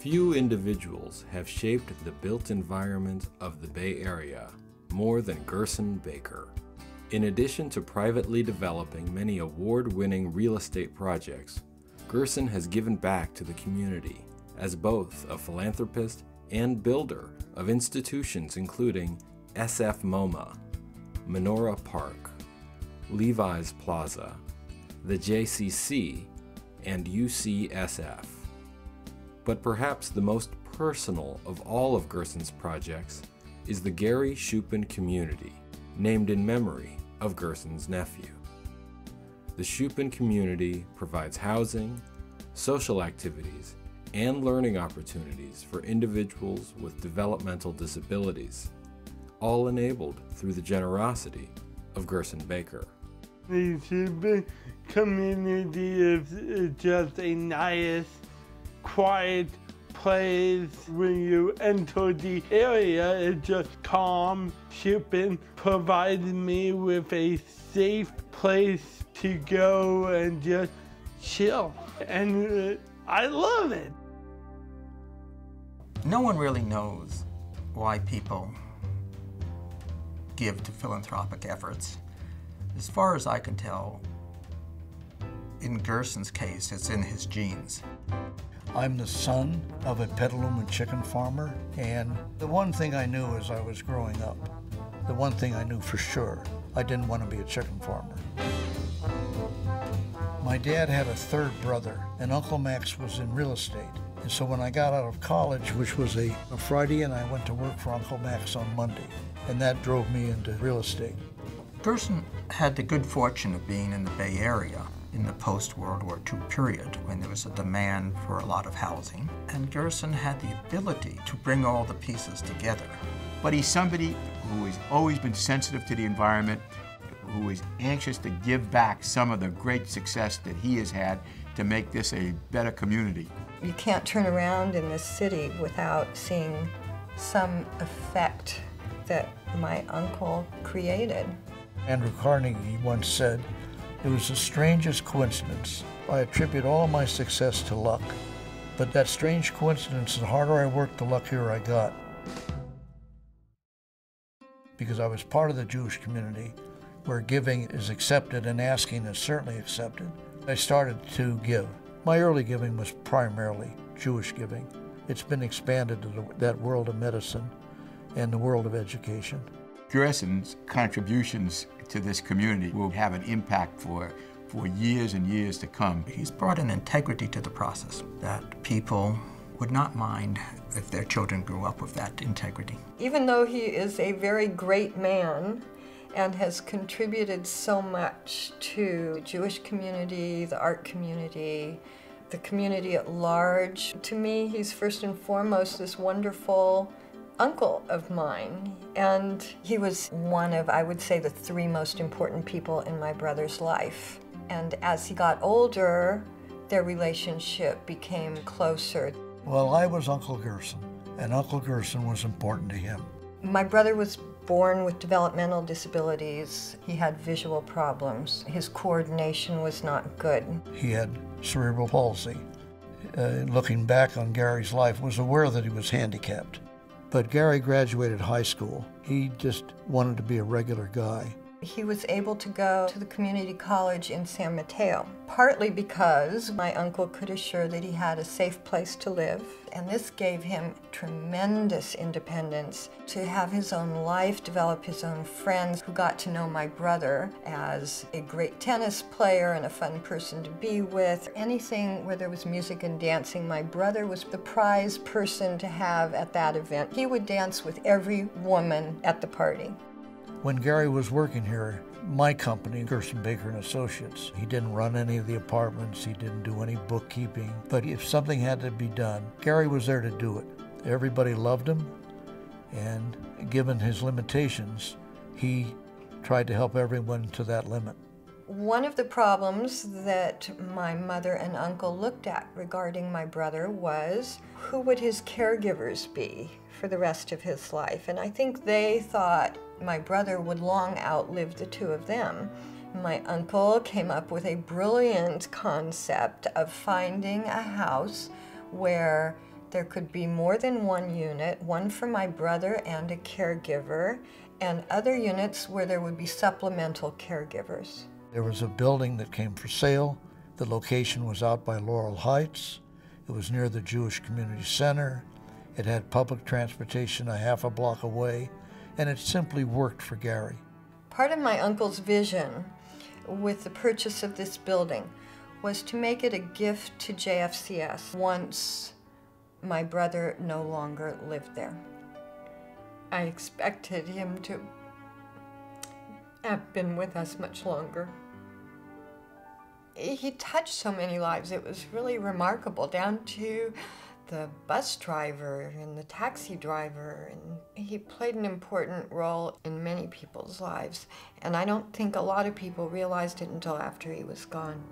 Few individuals have shaped the built environment of the Bay Area more than Gerson Baker. In addition to privately developing many award-winning real estate projects, Gerson has given back to the community as both a philanthropist and builder of institutions including SF MoMA, Menorah Park, Levi's Plaza, the JCC, and UCSF. But perhaps the most personal of all of Gerson's projects is the Gary Shupin community, named in memory of Gerson's nephew. The Shupin community provides housing, social activities, and learning opportunities for individuals with developmental disabilities, all enabled through the generosity of Gerson Baker. The Shupin community is just a nice, quiet place. When you enter the area, it's just calm. Shupin provided me with a safe place to go and just chill, and I love it. No one really knows why people give to philanthropic efforts. As far as I can tell, in Gerson's case, it's in his genes. I'm the son of a Petaluma chicken farmer, and the one thing I knew as I was growing up, the one thing I knew for sure, I didn't want to be a chicken farmer. My dad had a third brother, and Uncle Max was in real estate. And so when I got out of college, which was a Friday, and I went to work for Uncle Max on Monday, and that drove me into real estate. Gerson had the good fortune of being in the Bay Area in the post-World War II period when there was a demand for a lot of housing. And Gerson had the ability to bring all the pieces together. But he's somebody who has always been sensitive to the environment, who is anxious to give back some of the great success that he has had to make this a better community. You can't turn around in this city without seeing some effect that my uncle created. Andrew Carnegie once said, "It was the strangest coincidence. I attribute all my success to luck. But that strange coincidence, the harder I worked, the luckier I got." Because I was part of the Jewish community where giving is accepted and asking is certainly accepted, I started to give. My early giving was primarily Jewish giving. It's been expanded to that world of medicine and the world of education. Gerson's contributions to this community will have an impact for years and years to come. He's brought an integrity to the process that people would not mind if their children grew up with that integrity. Even though he is a very great man and has contributed so much to the Jewish community, the art community, the community at large, to me, he's first and foremost this wonderful uncle of mine, and he was one of, I would say, the three most important people in my brother's life. And as he got older, their relationship became closer. Well, I was Uncle Gerson, and Uncle Gerson was important to him. My brother was born with developmental disabilities. He had visual problems. His coordination was not good. He had cerebral palsy. Looking back on Gary's life, was aware that he was handicapped. But Gary graduated high school. He just wanted to be a regular guy. He was able to go to the community college in San Mateo, partly because my uncle could assure that he had a safe place to live, and this gave him tremendous independence to have his own life, develop his own friends, who got to know my brother as a great tennis player and a fun person to be with. Anything where there was music and dancing, my brother was the prize person to have at that event. He would dance with every woman at the party. When Gary was working here, my company, Gerson Baker and Associates, he didn't run any of the apartments, he didn't do any bookkeeping, but if something had to be done, Gary was there to do it. Everybody loved him, and given his limitations, he tried to help everyone to that limit. One of the problems that my mother and uncle looked at regarding my brother was who would his caregivers be for the rest of his life. And I think they thought my brother would long outlive the two of them. My uncle came up with a brilliant concept of finding a house where There could be more than one unit, one for my brother and a caregiver, and other units where there would be supplemental caregivers. There was a building that came for sale. The location was out by Laurel Heights. It was near the Jewish Community Center. It had public transportation a half a block away, and it simply worked for Gary. Part of my uncle's vision with the purchase of this building was to make it a gift to JFCS once my brother no longer lived there. I expected him to have been with us much longer. He touched so many lives. It was really remarkable, down to the bus driver and the taxi driver. And he played an important role in many people's lives. And I don't think a lot of people realized it until after he was gone.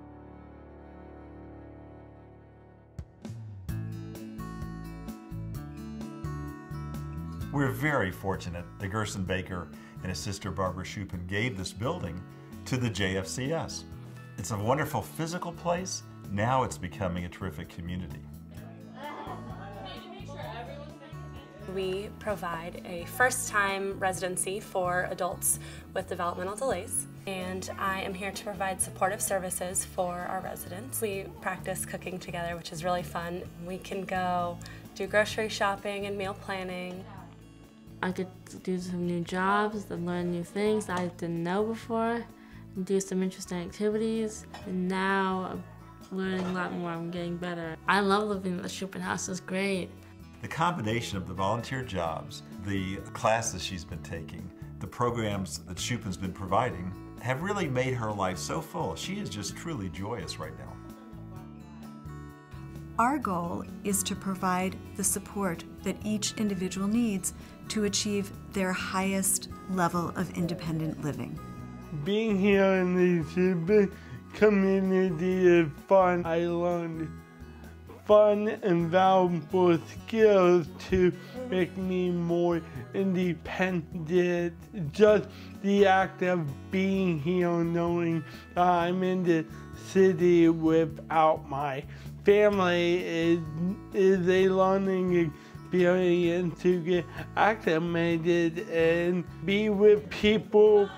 We're very fortunate that Gerson Baker and his sister Barbara Shupin gave this building to the JFCS. It's a wonderful physical place. Now it's becoming a terrific community. We provide a first-time residency for adults with developmental delays, and I am here to provide supportive services for our residents. We practice cooking together, which is really fun. We can go do grocery shopping and meal planning. I get to do some new jobs and learn new things I didn't know before, and do some interesting activities. And now I'm learning a lot more. I'm getting better. I love living in the Shupin house. It's great. The combination of the volunteer jobs, the classes she's been taking, the programs that Shupin's been providing have really made her life so full. She is just truly joyous right now. Our goal is to provide the support that each individual needs to achieve their highest level of independent living. Being here in the Shupin community is fun. I learned fun and valuable skills to make me more independent. Just the act of being here, knowing I'm in the city without my family is a learning experience to get acclimated and be with people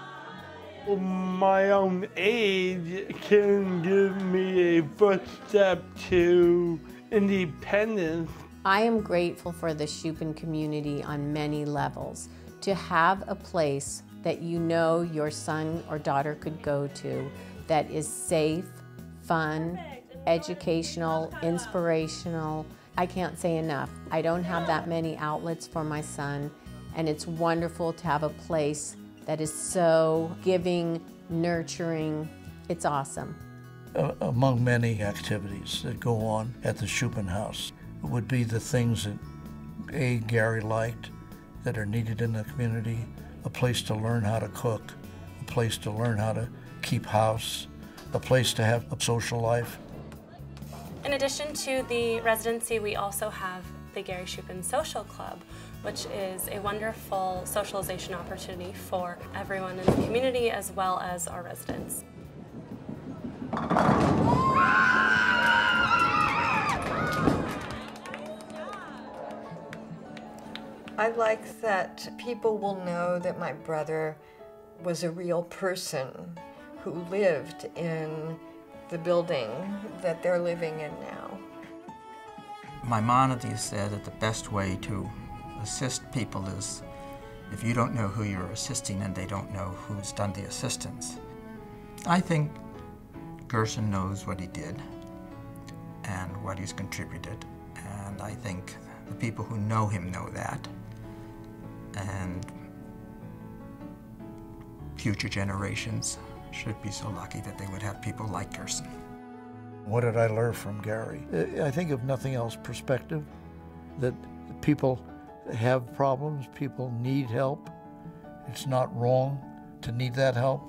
my own age can give me a first step to independence. I am grateful for the Shupin community on many levels. To have a place that you know your son or daughter could go to that is safe, fun, educational, inspirational. I can't say enough. I don't have that many outlets for my son, and it's wonderful to have a place that is so giving, nurturing. It's awesome. Among many activities that go on at the Shupin house would be the things that Gary liked that are needed in the community, a place to learn how to cook, a place to learn how to keep house, a place to have a social life. In addition to the residency, we also have the Gary Shupin Social Club, which is a wonderful socialization opportunity for everyone in the community as well as our residents. I like that people will know that my brother was a real person who lived in the building that they're living in now. Maimonides said that the best way to assist people is if you don't know who you're assisting and they don't know who's done the assistance. I think Gerson knows what he did and what he's contributed, and I think the people who know him know that, and future generations should be so lucky that they would have people like Gerson. What did I learn from Gary? I think if nothing else, perspective, that people have problems, people need help. It's not wrong to need that help.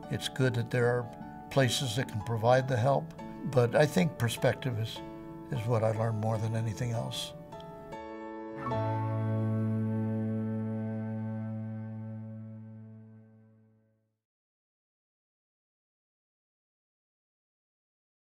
It's good that there are places that can provide the help. But I think perspective is what I learned more than anything else.